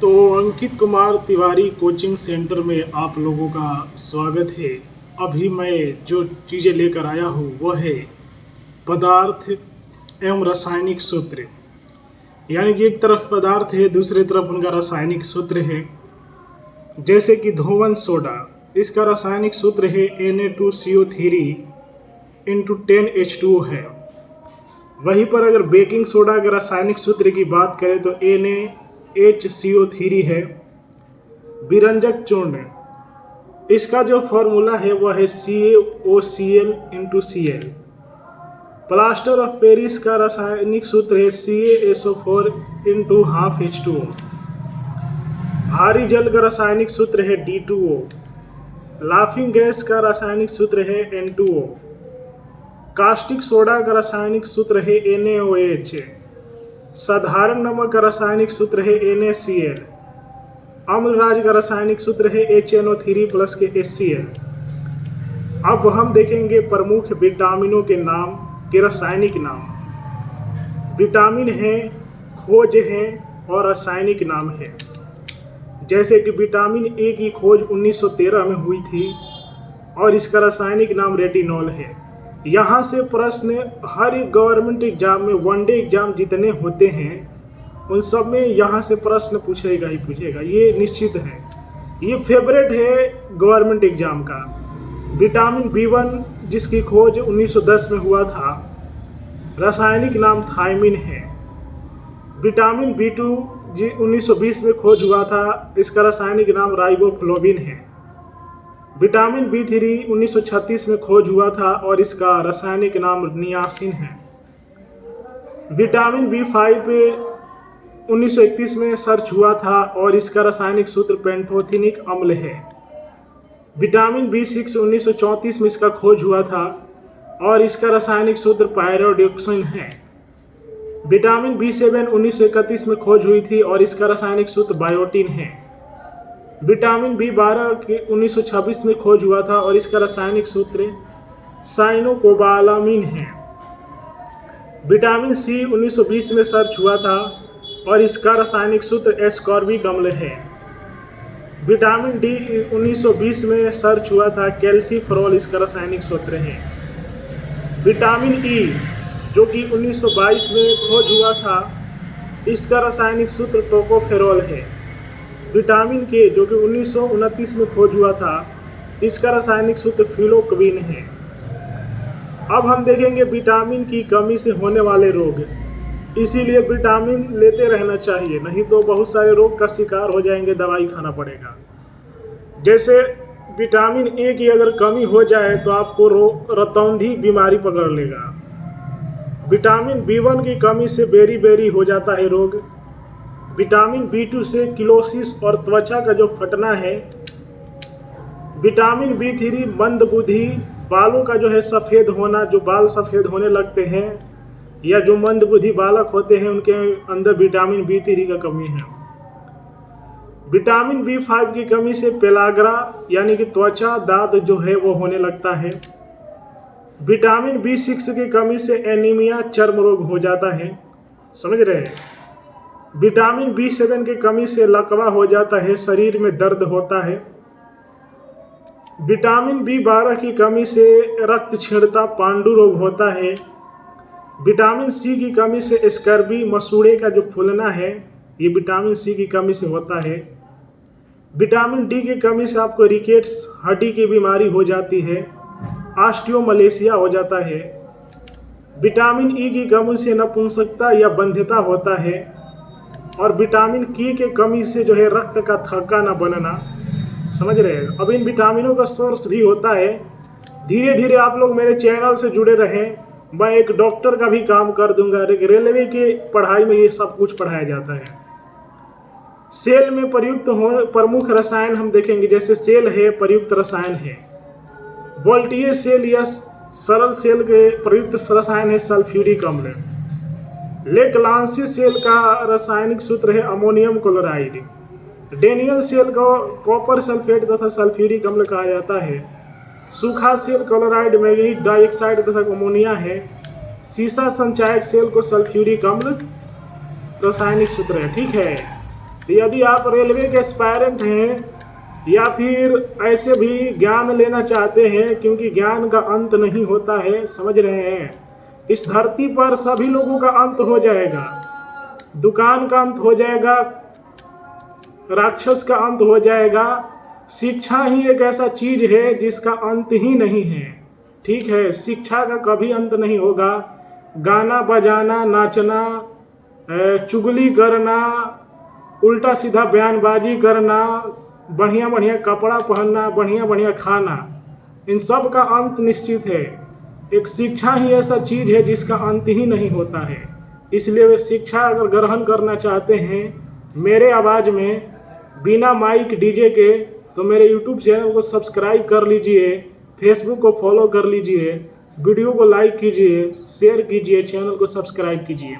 तो Ankit Kumar Tiwari coaching centre में आप लोगों का स्वागत है। अभी मैं जो चीज़ें लेकर आया हूँ वह है पदार्थ एवं रासायनिक सूत्र। यानी कि एक तरफ पदार्थ है, दूसरी तरफ उनका रासायनिक सूत्र है। जैसे कि धोवन सोडा, इसका रासायनिक सूत्र है Na2CO3 इंटू 10H2O है। वहीं पर अगर बेकिंग सोडा के रासायनिक सूत्र की बात करें तो NaHCO3 है। विरंजक चूर्ण, इसका जो फॉर्मूला है वह है CaOCl into Cl। Plaster of Paris का रासायनिक सूत्र है CaSO4 इंटू हाफ H2O। भारी जल का रासायनिक सूत्र है D2O। लाफिंग गैस का रासायनिक सूत्र है N2O। कास्टिक सोडा का रासायनिक सूत्र है NaOH। साधारण नमक का रासायनिक सूत्र है NaCl। अम्लराज का रासायनिक सूत्र है HNO3 प्लस के HCl। अब हम देखेंगे प्रमुख विटामिनों के नाम के रासायनिक नाम। विटामिन है, खोज है और रासायनिक नाम है। जैसे कि विटामिन ए की खोज 1913 में हुई थी और इसका रासायनिक नाम रेटिनॉल है। यहाँ से प्रश्न हर गवर्नमेंट एग्जाम में, वनडे एग्जाम जितने होते हैं उन सब में यहाँ से प्रश्न पूछेगा ही पूछेगा, ये निश्चित है। ये फेवरेट है गवर्नमेंट एग्जाम का। विटामिन B1 जिसकी खोज 1910 में हुआ था, रासायनिक नाम थायमिन है। विटामिन B2 जी 1920 में खोज हुआ था, इसका रासायनिक नाम राइबोफ्लोविन है। विटामिन B3 1936 में खोज हुआ था और इसका रासायनिक नाम नियासिन है। विटामिन B5 1931 में सर्च हुआ था और इसका रासायनिक सूत्र पेंटोथेनिक अम्ल है। विटामिन B6 1934 में इसका खोज हुआ था और इसका रासायनिक सूत्र पायरोडियोक्सिन है। विटामिन B7 1931 में खोज हुई थी और इसका रासायनिक सूत्र बायोटिन है। विटामिन B12 के 1926 में खोज हुआ था और इसका रासायनिक सूत्र साइनोकोबालामिन है। विटामिन C 1920 में सर्च हुआ था और इसका रासायनिक सूत्र एस्कॉर्बिक अम्ल है। विटामिन D 1920 में सर्च हुआ था, कैल्सीफेरॉल इसका रासायनिक सूत्र है। विटामिन E जो कि 1922 में खोज हुआ था, इसका रासायनिक सूत्र टोकोफेरॉल है। विटामिन K जो कि 1929 में खोज हुआ था, इसका रासायनिक सूत्र फिलोक्विन है। अब हम देखेंगे विटामिन की कमी से होने वाले रोग। इसीलिए विटामिन लेते रहना चाहिए, नहीं तो बहुत सारे रोग का शिकार हो जाएंगे, दवाई खाना पड़ेगा। जैसे विटामिन A की अगर कमी हो जाए तो आपको रतौंधी बीमारी पकड़ लेगा। विटामिन B1 की कमी से बेरी हो जाता है रोग। विटामिन B2 से किलोसिस और त्वचा का जो फटना है। विटामिन B3 मंदबुद्धि, बालों का जो है सफ़ेद होना, जो बाल सफ़ेद होने लगते हैं या जो मंदबुद्धि बालक होते हैं उनके अंदर विटामिन B3 का कमी है। विटामिन B5 की कमी से पेलाग्रा यानी कि त्वचा दाद जो है वो होने लगता है। विटामिन B6 की कमी से एनीमिया, चर्म रोग हो जाता है, समझ रहे हैं। विटामिन B7 की कमी से लकवा हो जाता है, शरीर में दर्द होता है। विटामिन B12 की कमी से रक्त छेड़ता पांडु रोग होता है। विटामिन C की कमी से स्कर्वी, मसूड़े का जो फूलना है, ये विटामिन C की कमी से होता है। विटामिन D की कमी से आपको रिकेट्स, हड्डी की बीमारी हो जाती है, ऑस्टियोमलेशिया हो जाता है। विटामिन E की कमी से नपुंसकता या बंध्यता होता है। और विटामिन K के कमी से जो है रक्त का थक्का ना बनना, समझ रहे हैं। अब इन विटामिनों का सोर्स भी होता है। धीरे धीरे आप लोग मेरे चैनल से जुड़े रहें, मैं एक डॉक्टर का भी काम कर दूंगा। रेलवे की पढ़ाई में ये सब कुछ पढ़ाया जाता है। सेल में प्रयुक्त प्रमुख रसायन हम देखेंगे। जैसे सेल है, प्रयुक्त रसायन है। वोल्टीय सेल या सरल सेल के प्रयुक्त रसायन है सल्फ्यूरिक अम्ल। लेक्लांसी सेल का रासायनिक सूत्र है अमोनियम क्लोराइड। डेनियल सेल को कॉपर सल्फेट तथा सल्फ्यूरिक अम्ल कहा जाता है। सूखा सेल क्लोराइड, मैग्नीज डाइऑक्साइड तथा अमोनिया है। सीसा संचायक सेल को सल्फ्यूरिक अम्ल रासायनिक सूत्र है, ठीक है। यदि आप रेलवे के एस्पायरेंट हैं या फिर ऐसे भी ज्ञान लेना चाहते हैं, क्योंकि ज्ञान का अंत नहीं होता है, समझ रहे हैं। इस धरती पर सभी लोगों का अंत हो जाएगा, दुकान का अंत हो जाएगा, राक्षस का अंत हो जाएगा। शिक्षा ही एक ऐसा चीज है जिसका अंत ही नहीं है, ठीक है। शिक्षा का कभी अंत नहीं होगा। गाना बजाना, नाचना, चुगली करना, उल्टा सीधा बयानबाजी करना, बढ़िया बढ़िया कपड़ा पहनना, बढ़िया बढ़िया खाना, इन सब का अंत निश्चित है। एक शिक्षा ही ऐसा चीज है जिसका अंत ही नहीं होता है। इसलिए वे शिक्षा अगर ग्रहण करना चाहते हैं मेरे आवाज़ में, बिना माइक डीजे के, तो मेरे यूट्यूब चैनल को सब्सक्राइब कर लीजिए, फेसबुक को फॉलो कर लीजिए, वीडियो को लाइक कीजिए, शेयर कीजिए, चैनल को सब्सक्राइब कीजिए।